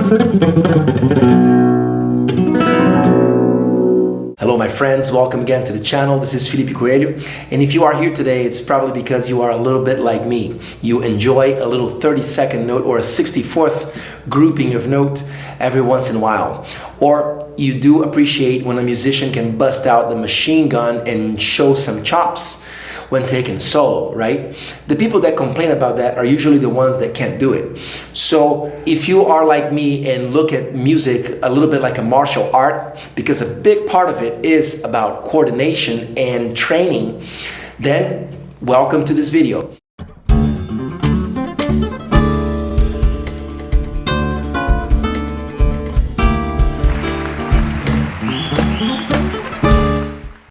Hello my friends, welcome again to the channel. This is Felipe Coelho, and if you are here today, it's probably because you are a little bit like me. You enjoy a little 30-second note or a 64th grouping of note every once in a while. Or you do appreciate when a musician can bust out the machine gun and show some chops when taking solo, right? The people that complain about that are usually the ones that can't do it. So if you are like me and look at music a little bit like a martial art, because a big part of it is about coordination and training, then welcome to this video.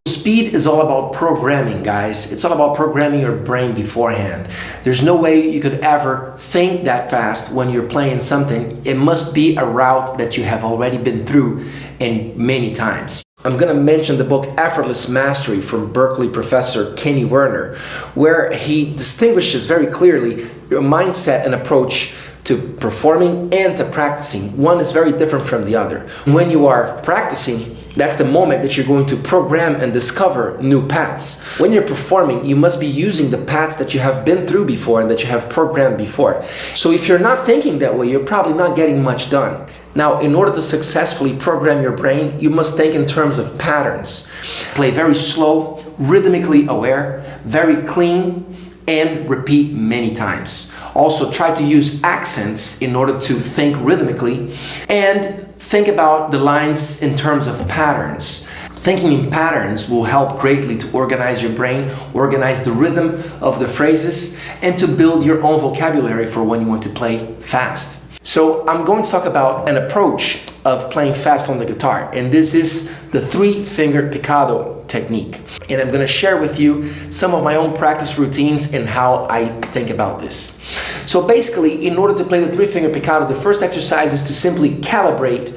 Speed is all about programming, guys. It's all about programming your brain beforehand. There's no way you could ever think that fast when you're playing something. It must be a route that you have already been through and many times. I'm going to mention the book Effortless Mastery from Berkeley professor Kenny Werner, where he distinguishes very clearly your mindset and approach to performing and to practicing. One is very different from the other. When you are practicing, that's the moment that you're going to program and discover new paths. When you're performing, you must be using the paths that you have been through before and that you have programmed before. So if you're not thinking that way, you're probably not getting much done. Now, in order to successfully program your brain, you must think in terms of patterns. Play very slow, rhythmically aware, very clean, and repeat many times. Also, try to use accents in order to think rhythmically, and think about the lines in terms of patterns. Thinking in patterns will help greatly to organize your brain, organize the rhythm of the phrases, and to build your own vocabulary for when you want to play fast. So I'm going to talk about an approach of playing fast on the guitar, and this is the 3-finger Picado technique. And I'm going to share with you some of my own practice routines and how I think about this. So basically, in order to play the 3-finger Picado, the first exercise is to simply calibrate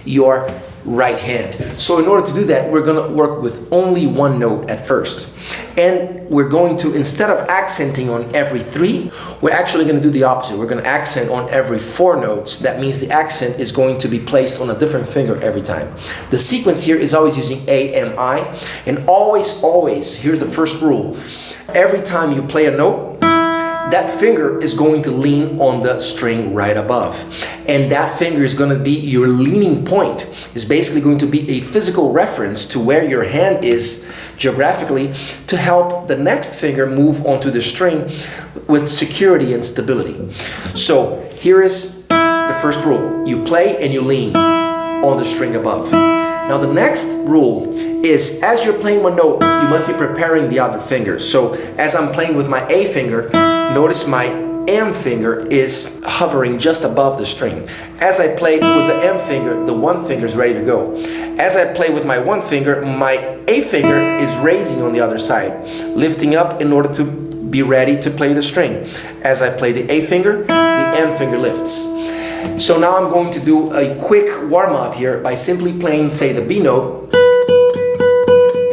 your right hand. So in order to do that, we're going to work with only one note at first. And we're going to, instead of accenting on every 3, we're actually going to do the opposite. We're going to accent on every 4 notes. That means the accent is going to be placed on a different finger every time. The sequence here is always using A, M, I. And always, here's the first rule. Every time you play a note, that finger is going to lean on the string right above. And that finger is going to be your leaning point. It's basically going to be a physical reference to where your hand is geographically to help the next finger move onto the string with security and stability. So here is the first rule. You play and you lean on the string above. Now the next rule is, as you're playing one note, you must be preparing the other finger. So as I'm playing with my A finger, notice my M finger is hovering just above the string. As I play with the M finger, the 1 finger is ready to go. As I play with my 1 finger, my A finger is raising on the other side, lifting up in order to be ready to play the string. As I play the A finger, the M finger lifts. So now I'm going to do a quick warm-up here by simply playing, say, the B note,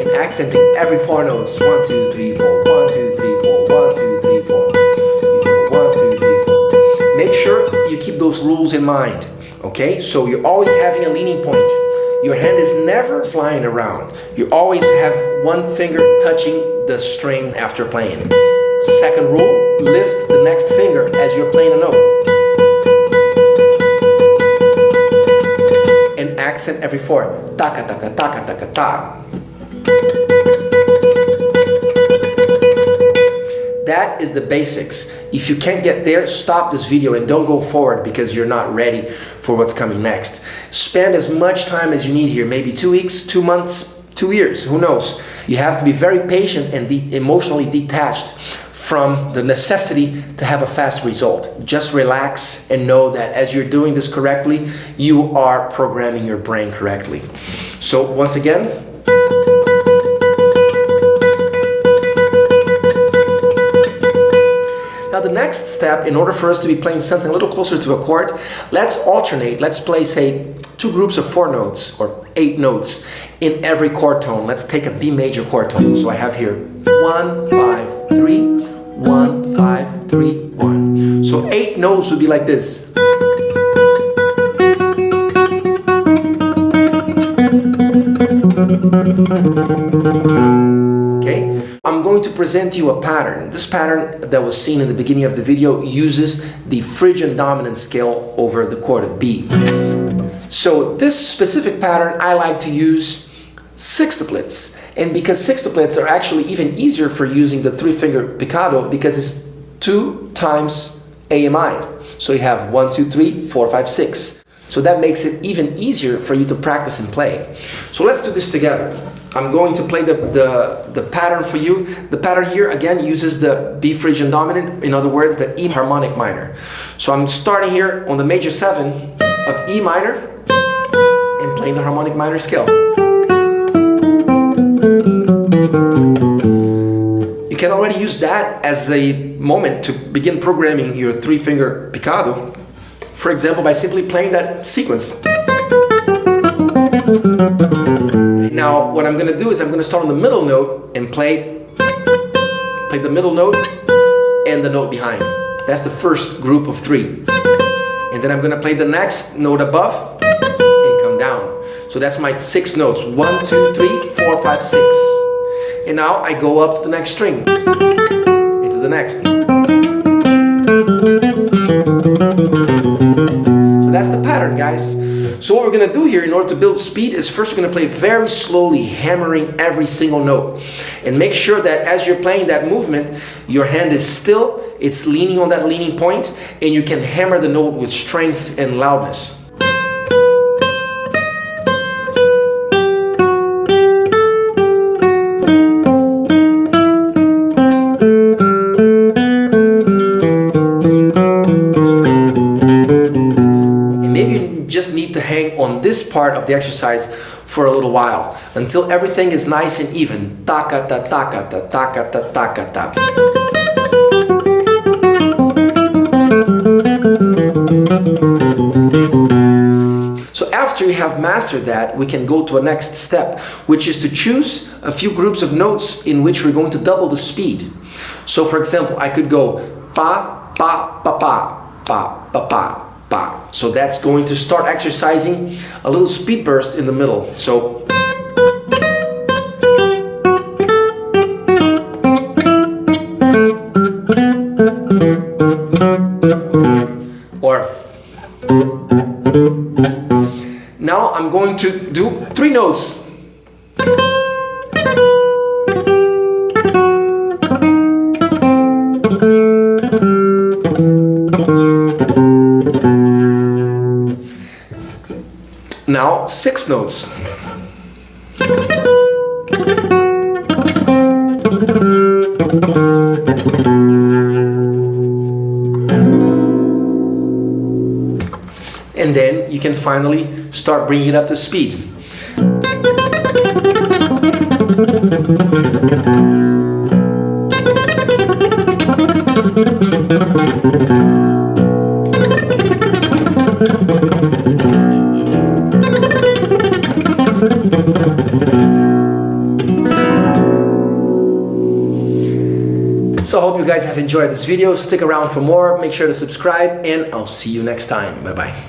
and accenting every 4 notes. 1, 2, 3, 4, 1, 2, 3, 4, 1, 2, 3, 4, 1, 2, 3, 4. Make sure you keep those rules in mind, okay? So you're always having a leaning point. Your hand is never flying around. You always have 1 finger touching the string after playing. Second rule, lift the next finger as you're playing a note. And accent every 4. Taka, taka, taka, taka, ta. That is the basics. If you can't get there, stop this video and don't go forward because you're not ready for what's coming next. Spend as much time as you need here, maybe 2 weeks, 2 months, 2 years, who knows. You have to be very patient and emotionally detached from the necessity to have a fast result. Just relax and know that as you're doing this correctly, you are programming your brain correctly. So once again, now the next step, in order for us to be playing something a little closer to a chord, let's alternate. Let's play, say, 2 groups of 4 notes or 8 notes in every chord tone. Let's take a B major chord tone. So I have here 1, 5, 3, 1, 5, 3, 1. So 8 notes would be like this. Okay, I'm going to present you a pattern. This pattern that was seen in the beginning of the video uses the Phrygian dominant scale over the chord of B. So this specific pattern I like to use sextuplets, and because sextuplets are actually even easier for using the 3-finger picado because it's 2 times AMI. So you have 1, 2, 3, 4, 5, 6. So that makes it even easier for you to practice and play. So let's do this together. I'm going to play the pattern for you. The pattern here again uses the B Phrygian dominant, in other words the E harmonic minor. So I'm starting here on the major 7 of E minor and playing the harmonic minor scale. You can already use that as a moment to begin programming your 3-finger picado. For example, by simply playing that sequence. Now, what I'm going to do is I'm going to start on the middle note and play the middle note and the note behind. That's the first group of 3. And then I'm going to play the next note above and come down. So that's my 6 notes. 1, 2, 3, 4, 5, 6. And now I go up to the next string, into the next. So that's the pattern, guys. So what we're going to do here in order to build speed is first we're going to play very slowly, hammering every single note. And make sure that as you're playing that movement, your hand is still, it's leaning on that leaning point, and you can hammer the note with strength and loudness. Just need to hang on this part of the exercise for a little while until everything is nice and even. Taka ta taka ta taka ta taka ta. So after you have mastered that, we can go to a next step, which is to choose a few groups of notes in which we're going to double the speed. So for example, I could go pa pa pa pa pa pa pa. So that's going to start exercising a little speed burst in the middle. So or now I'm going to do 3 notes. Now 6 notes. And then you can finally start bringing it up to speed. So I hope you guys have enjoyed this video. Stick around for more. Make sure to subscribe, and I'll see you next time. Bye-bye.